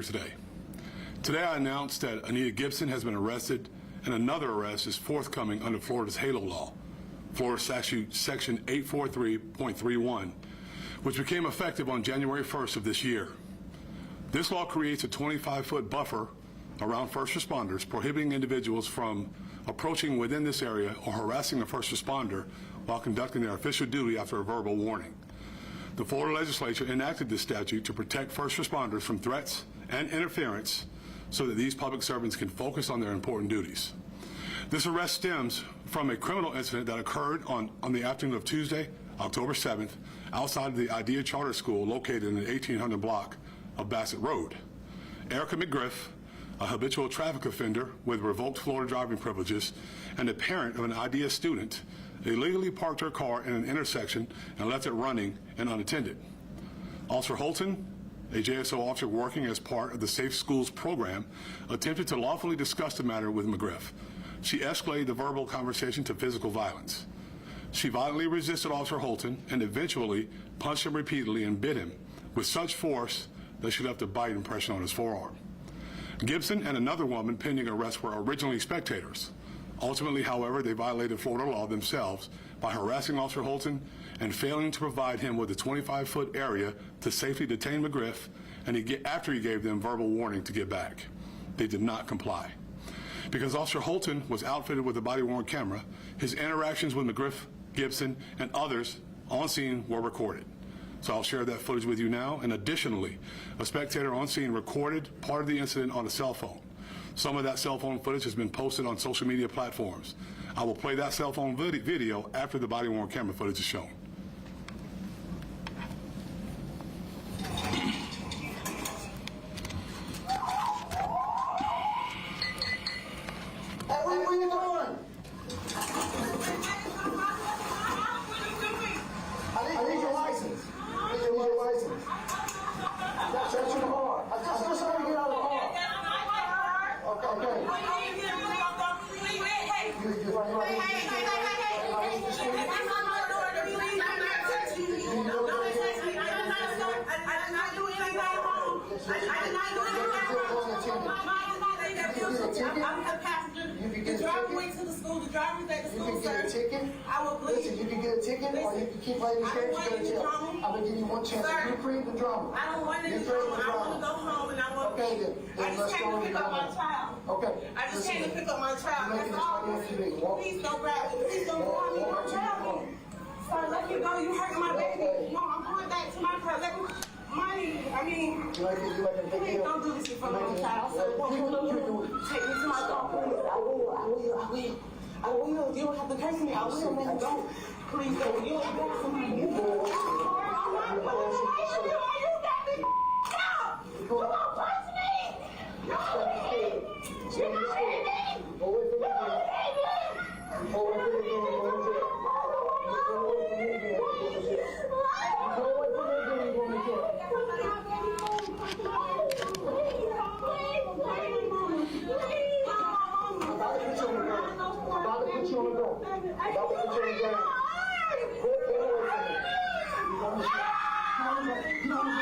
today. Today I announced that Anita Gibson has been arrested and another arrest is forthcoming under Florida's HALO law, Florida Statute Section 843.31, which became effective on January 1st of this year. This law creates a 25-foot buffer around first responders, prohibiting individuals from approaching within this area or harassing a first responder while conducting their official duty after a verbal warning. The Florida legislature enacted this statute to protect first responders from threats and interference so that these public servants can focus on their important duties. This arrest stems from a criminal incident that occurred on the afternoon of Tuesday, October 7th, outside of the IDEA Charter School located in the 1800 block of Bassett Road. Erica McGriff, a habitual traffic offender with revoked Florida driving privileges and a parent of an IDEA student, illegally parked her car in an intersection and left it running and unattended. Officer Holton, a JSO officer working as part of the Safe Schools program, attempted to lawfully discuss the matter with McGriff. She escalated the verbal conversation to physical violence. She violently resisted Officer Holton and eventually punched him repeatedly and bit him with such force that she left a bite impression on his forearm. Gibson and another woman pending arrest were originally spectators. Ultimately, however, they violated Florida law themselves by harassing Officer Holton and failing to provide him with a 25-foot area to safely detain McGriff after he gave them verbal warning to get back. They did not comply. Because Officer Holton was outfitted with a body-worn camera, his interactions with McGriff, Gibson, and others on scene were recorded. So I'll share that footage with you now. And additionally, a spectator on scene recorded part of the incident on a cell phone. Some of that cell phone footage has been posted on social media platforms. I will play that cell phone video after the body-worn camera footage is shown. Hey, what are you doing? I need your license. I need your license. That's your car. I just saw you get out of the car. Okay. The driver went to the school. The driver's at the school, sir. You can get a ticket. I will please. Listen, you can get a ticket, or you can keep playing the game. You go to jail. I'm gonna give you one chance. Sir, you create the drama. I don't want any drama. I want to go home and I want. Okay, then I just came to pick up my child. Okay. I just came to pick up my child. That's all. Please don't grab me. Please don't grab me. Don't grab me. Sir, let me go. You hurting my baby. No, I'm going back to my car. Let me. Please don't do this in front of my child. Sir, take me to my car. I will. You don't have to curse me. I will. Man, don't. Please don't. You don't have to curse me. You got me. You won't punch me. You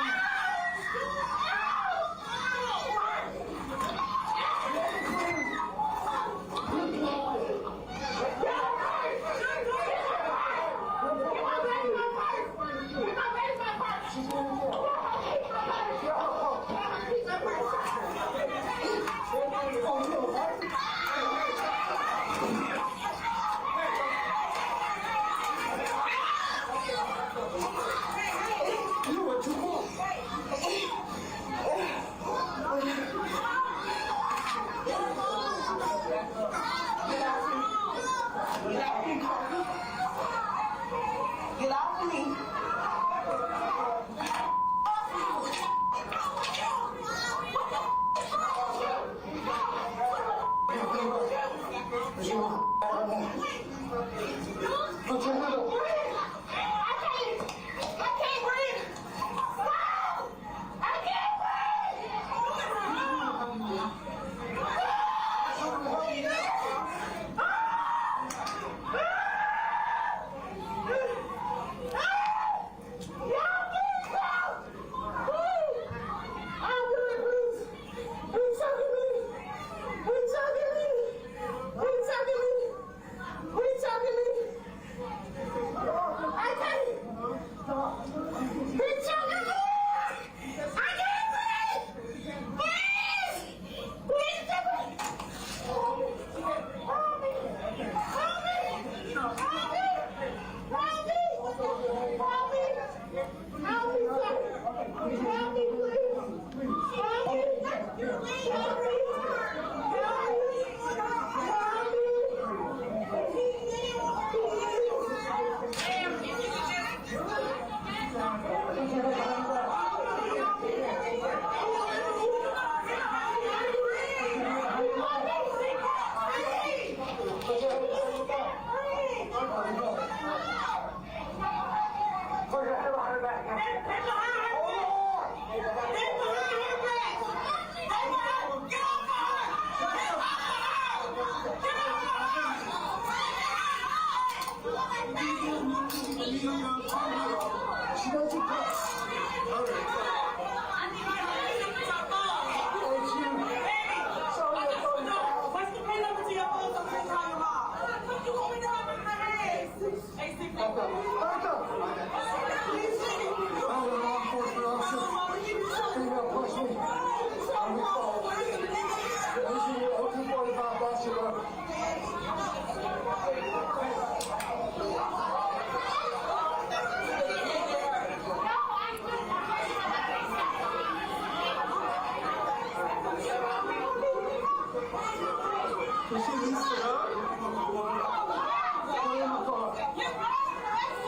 Can she leave it up? Put her in my car.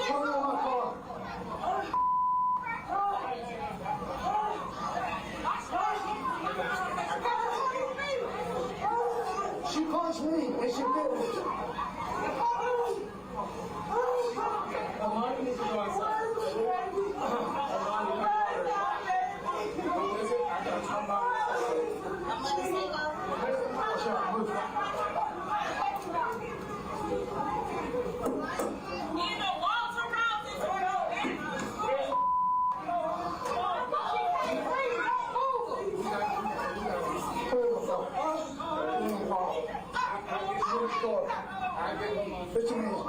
Put her in my car. She punched me and she bit me. Amani needs to go outside.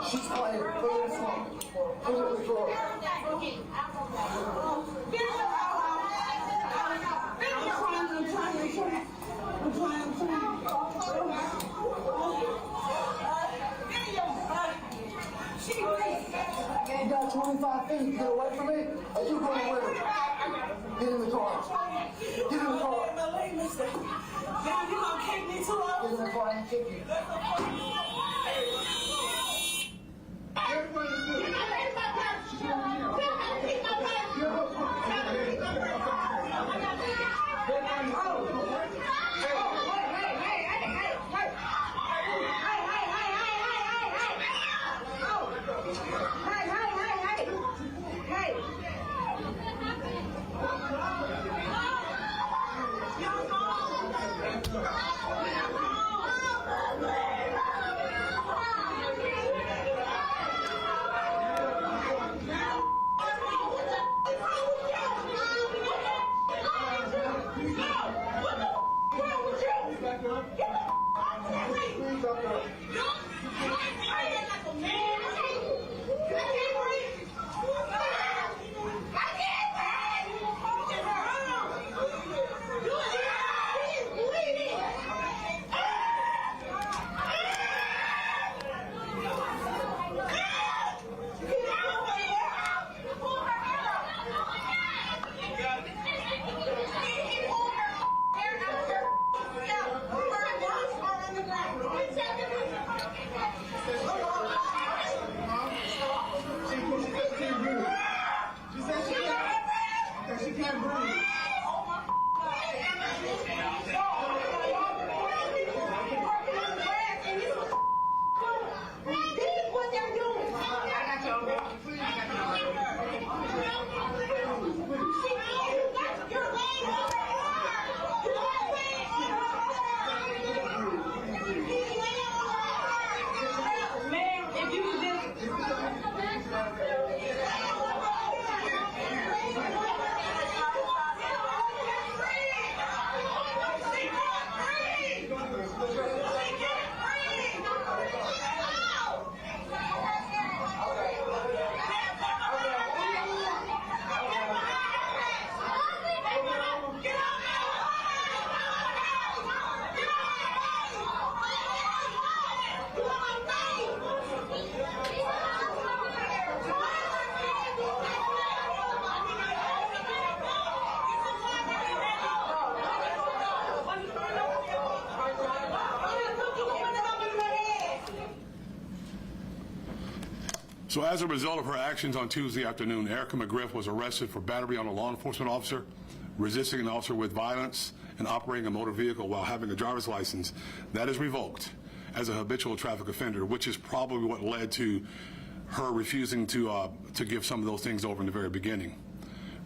She's quiet. Put her in the floor. Put her in the floor. You got 25 feet. Get away from me. Or you going with her? Get in the car. Get in the car. Now you gonna kick me too? Get in the car and kick you. So as a result of her actions on Tuesday afternoon, Erica McGriff was arrested for battery on a law enforcement officer, resisting an officer with violence, and operating a motor vehicle while having a driver's license that is revoked as a habitual traffic offender, which is probably what led to her refusing to give some of those things over in the very beginning.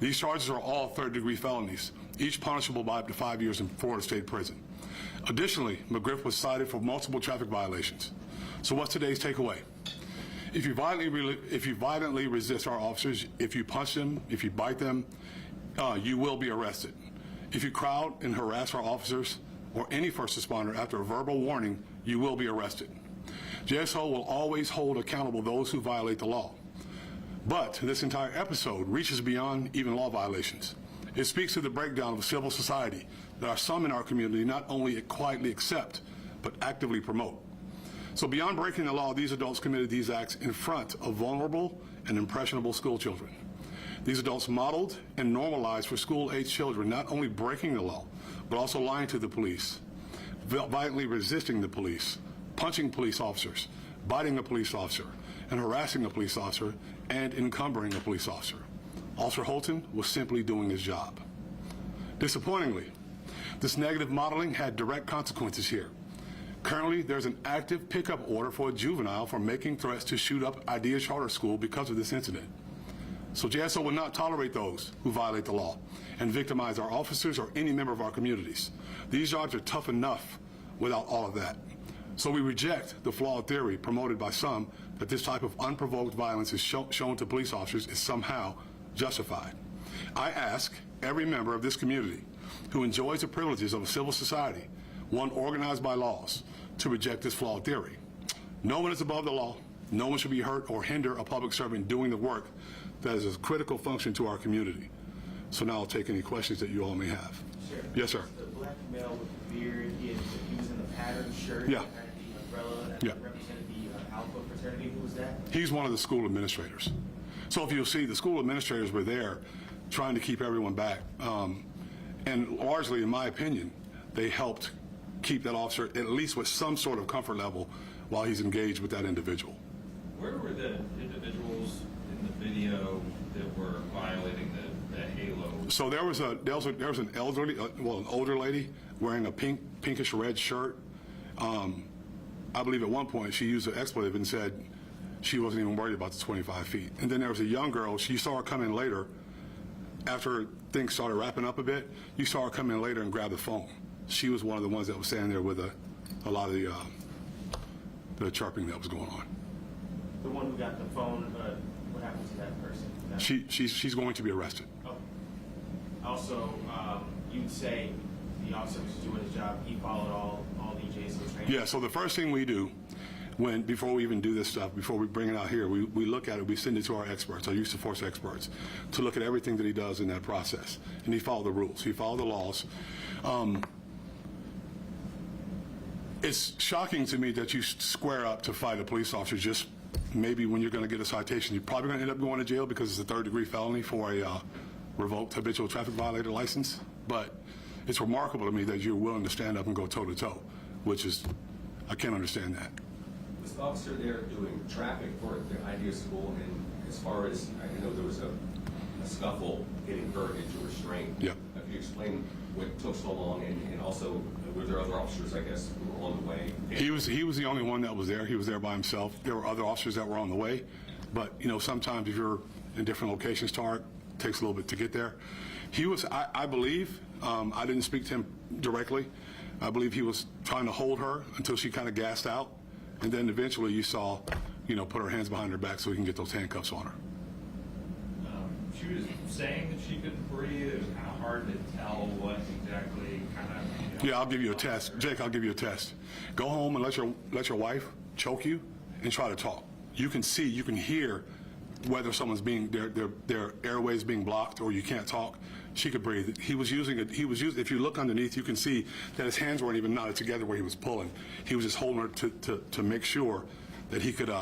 These charges are all third-degree felonies, each punishable by up to 5 years in Florida State Prison. Additionally, McGriff was cited for multiple traffic violations. So what's today's takeaway? If you violently resist our officers, if you punch them, if you bite them, you will be arrested. If you crowd and harass our officers or any first responder after a verbal warning, you will be arrested. JSO will always hold accountable those who violate the law. But this entire episode reaches beyond even law violations. It speaks to the breakdown of civil society that are some in our community not only quietly accept, but actively promote. So beyond breaking the law, these adults committed these acts in front of vulnerable and impressionable school children. These adults modeled and normalized for school-age children not only breaking the law, but also lying to the police, violently resisting the police, punching police officers, biting a police officer, and harassing a police officer, and encumbering a police officer. Officer Holton was simply doing his job. Disappointingly, this negative modeling had direct consequences here. Currently, there's an active pickup order for a juvenile for making threats to shoot up Idea Charter School because of this incident. So JSO will not tolerate those who violate the law and victimize our officers or any member of our communities. These jobs are tough enough without all of that. So we reject the flawed theory promoted by some that this type of unprovoked violence is shown to police officers is somehow justified. I ask every member of this community who enjoys the privileges of a civil society, one organized by laws, to reject this flawed theory. No one is above the law. No one should be hurt or hinder a public servant doing the work that is a critical function to our community. So now I'll take any questions that you all may have. Sure. Yes, sir. The black male with the beard, he was in the patterned shirt. Yeah. Had the umbrella that Yeah. represented the Alpha fraternity. Who was that? He's one of the school administrators. So if you'll see, the school administrators were there trying to keep everyone back. And largely, in my opinion, they helped keep that officer at least with some sort of comfort level while he's engaged with that individual. Where were the individuals in the video that were violating the halo? So there was an elderly, an older lady wearing a pinkish red shirt. I believe at one point she used an expletive and said she wasn't even worried about the 25 feet. And then there was a young girl. She saw her come in later. After things started wrapping up a bit, you saw her come in later and grab the phone. She was one of the ones that was standing there with a lot of the chirping that was going on. The one who got the phone. What happened to that person? She's going to be arrested. Oh. Also, you'd say the officer was doing his job. He followed all the JSO training. Yeah. So the first thing we do before we even do this stuff, before we bring it out here, we look at it, we send it to our experts, our use of force experts, to look at everything that he does in that process. And he followed the rules. He followed the laws. It's shocking to me that you square up to fight a police officer just maybe when you're going to get a citation. You're probably going to end up going to jail because it's a third-degree felony for a revoked habitual traffic violator license. But it's remarkable to me that you're willing to stand up and go toe-to-toe, which is, I can't understand that. Was the officer there doing traffic for the Idea School? And as far as, I know there was a scuffle getting verbiage or restraint. Yeah. Could you explain what took so long? And also, were there other officers, I guess, who were on the way? He was the only one that was there. He was there by himself. There were other officers that were on the way. But, you know, sometimes if you're in different locations, it takes a little bit to get there. He was, I believe, I didn't speak to him directly. I believe he was trying to hold her until she kind of gassed out. And then eventually you saw, put her hands behind her back so he can get those handcuffs on her. She was saying that she couldn't breathe. It was kind of hard to tell what exactly kind of. Yeah, I'll give you a test. Jake, I'll give you a test. Go home and let your wife choke you and try to talk. You can see, you can hear whether someone's their airways being blocked or you can't talk. She could breathe. He was using, if you look underneath, you can see that his hands weren't even knotted together where he was pulling. He was just holding her to make sure that he could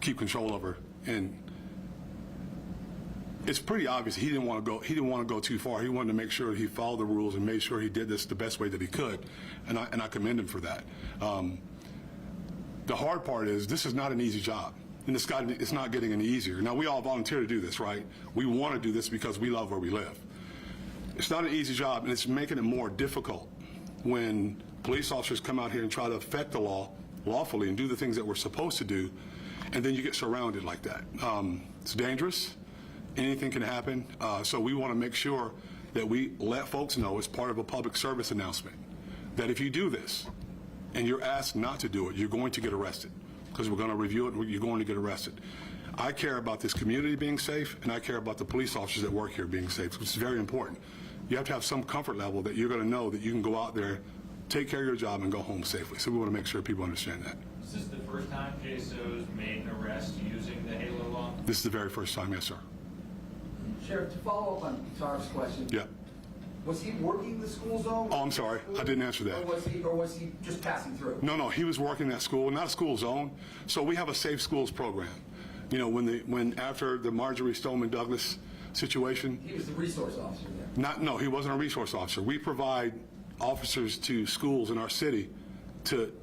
keep control of her. And it's pretty obvious he didn't want to go too far. He wanted to make sure he followed the rules and made sure he did this the best way that he could. And I commend him for that. The hard part is this is not an easy job. And it's not getting any easier. Now, we all volunteer to do this, right? We want to do this because we love where we live. It's not an easy job, and it's making it more difficult when police officers come out here and try to affect the law lawfully and do the things that we're supposed to do, and then you get surrounded like that. It's dangerous. Anything can happen. So we want to make sure that we let folks know as part of a public service announcement that if you do this and you're asked not to do it, you're going to get arrested. Because we're going to review it, you're going to get arrested. I care about this community being safe, and I care about the police officers that work here being safe, which is very important. You have to have some comfort level that you're going to know that you can go out there, take care of your job, and go home safely. So we want to make sure people understand that. Is this the first time JSO's made an arrest using the HALO law? This is the very first time, yes, sir. Sheriff, to follow up on Tara's question. Yeah. Was he working the school zone? Oh, I'm sorry. I didn't answer that. Or was he just passing through? No, he was working that school, not a school zone. So we have a safe schools program. You know, when after the Marjorie Stoneman Douglas situation. He was the resource officer there. No, he wasn't a resource officer. We provide officers to schools in our city to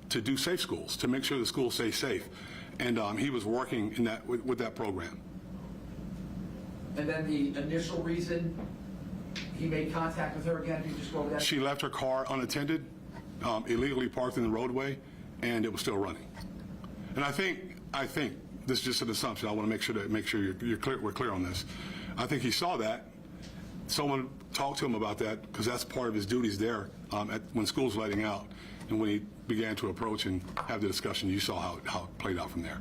do safe schools, to make sure the schools stay safe. And he was working in that with that program. And then the initial reason he made contact with her again, can you just go over that? She left her car unattended, illegally parked in the roadway, and it was still running. And I think this is just an assumption. I want to make sure we're clear on this. I think he saw that. Someone talked to him about that because that's part of his duties there when school's letting out. And when he began to approach and have the discussion, you saw how it played out from there.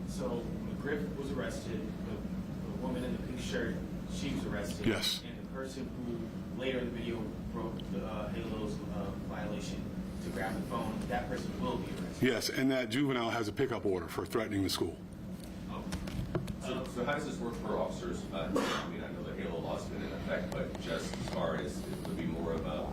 So McGriff was arrested, the woman in the pink shirt, she was arrested. Yes. And the person who later in the video broke the Halo's violation to grab the phone, that person will be arrested. Yes, and that juvenile has a pickup order for threatening the school. So how does this work for officers? I mean, I know the Halo law's been in effect, but just as far as it would be more of a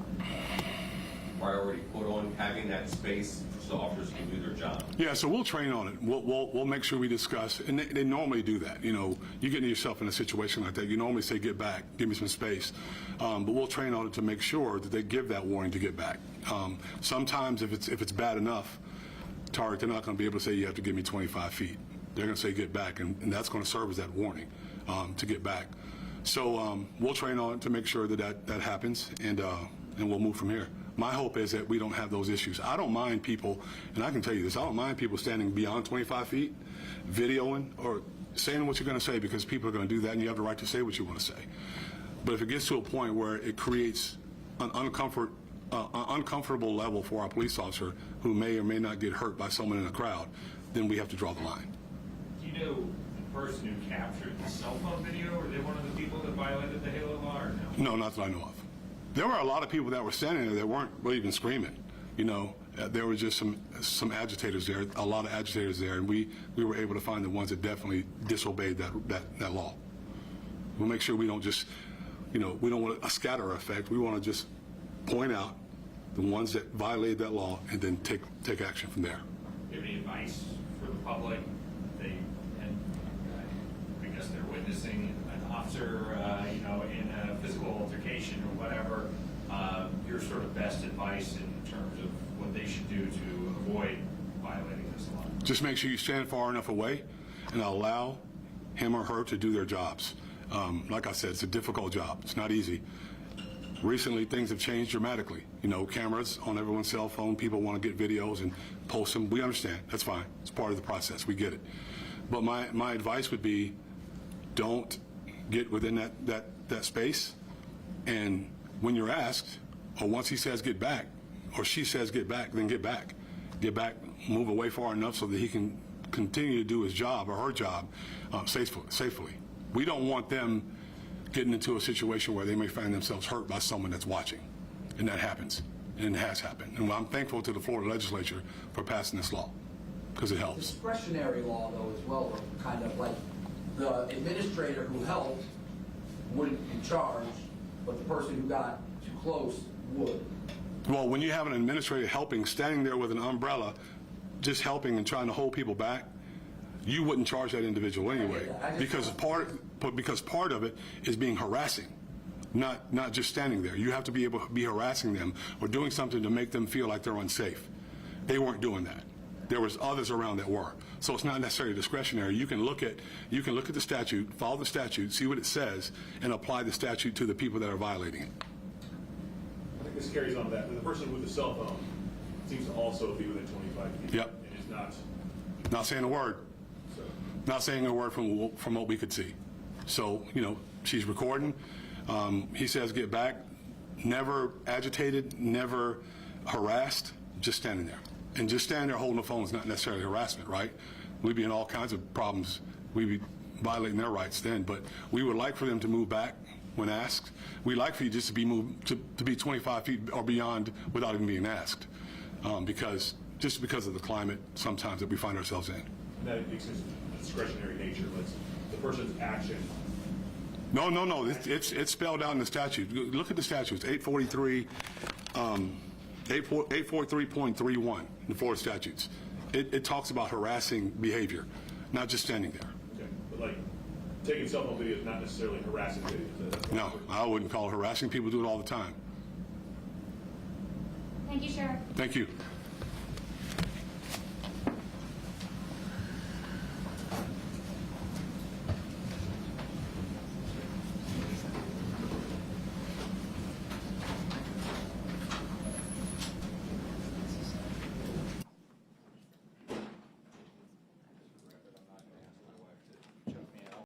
priority put on having that space so officers can do their job. Yeah, so we'll train on it. We'll make sure we discuss, and they normally do that. You know, you get yourself in a situation like that, you normally say, get back, give me some space. But we'll train on it to make sure that they give that warning to get back. Sometimes if it's bad enough, Tarek, they're not going to be able to say you have to give me 25 feet. They're going to say get back, and that's going to serve as that warning to get back. So we'll train on it to make sure that happens, and we'll move from here. My hope is that we don't have those issues. I don't mind people, and I can tell you this, I don't mind people standing beyond 25 feet, videoing or saying what you're going to say, because people are going to do that, and you have the right to say what you want to say. But if it gets to a point where it creates an uncomfortable level for our police officer who may or may not get hurt by someone in a crowd, then we have to draw the line. Do you know the person who captured the cell phone video? Were they one of the people that violated the Halo law or no? No, not that I know of. There were a lot of people that were standing there that weren't really even screaming. You know, there were just some agitators there, a lot of agitators there, and we were able to find the ones that definitely disobeyed that law. We'll make sure we don't just, you know, we don't want a scatter effect. We want to just point out the ones that violated that law and then take action from there. Do you have any advice for the public? I guess they're witnessing an officer, you know, in a physical altercation or whatever. Your sort of best advice in terms of what they should do to avoid violating this law? Just make sure you stand far enough away and allow him or her to do their jobs. Like I said, it's a difficult job. It's not easy. Recently, things have changed dramatically. You know, cameras on everyone's cell phone. People want to get videos and post them. We understand. That's fine. It's part of the process. We get it. But my advice would be, don't get within that space. And when you're asked, or once he says get back, or she says get back, then get back. Get back, move away far enough so that he can continue to do his job or her job safely. We don't want them getting into a situation where they may find themselves hurt by someone that's watching. And that happens, and it has happened. And I'm thankful to the Florida legislature for passing this law, because it helps. Discretionary law, though, as well, kind of like the administrator who helped wouldn't be charged, but the person who got too close would. Well, when you have an administrator helping, standing there with an umbrella, just helping and trying to hold people back, you wouldn't charge that individual anyway, because part of it is being harassing, not just standing there. You have to be able to be harassing them or doing something to make them feel like they're unsafe. They weren't doing that. There was others around that were. So it's not necessarily discretionary. You can look at the statute, follow the statute, see what it says, and apply the statute to the people that are violating it. I think this carries on to that. The person with the cell phone seems to also be within 25 feet. Yep. And is not. Not saying a word. So. Not saying a word from what we could see. So, you know, she's recording. He says get back. Never agitated, never harassed, just standing there. And just standing there holding the phone is not necessarily harassment, right? We'd be in all kinds of problems. We'd be violating their rights then. But we would like for them to move back when asked. We'd like for you just to be moved to be 25 feet or beyond without even being asked, because of the climate sometimes that we find ourselves in. And that exists in discretionary nature, but the person's action. No. It's spelled out in the statute. Look at the statutes. 843. 843.31 in the Florida statutes. It talks about harassing behavior, not just standing there. Okay. But like taking cell phone video is not necessarily harassing video. No, I wouldn't call it harassing. People do it all the time. Thank you, Sheriff. Thank you.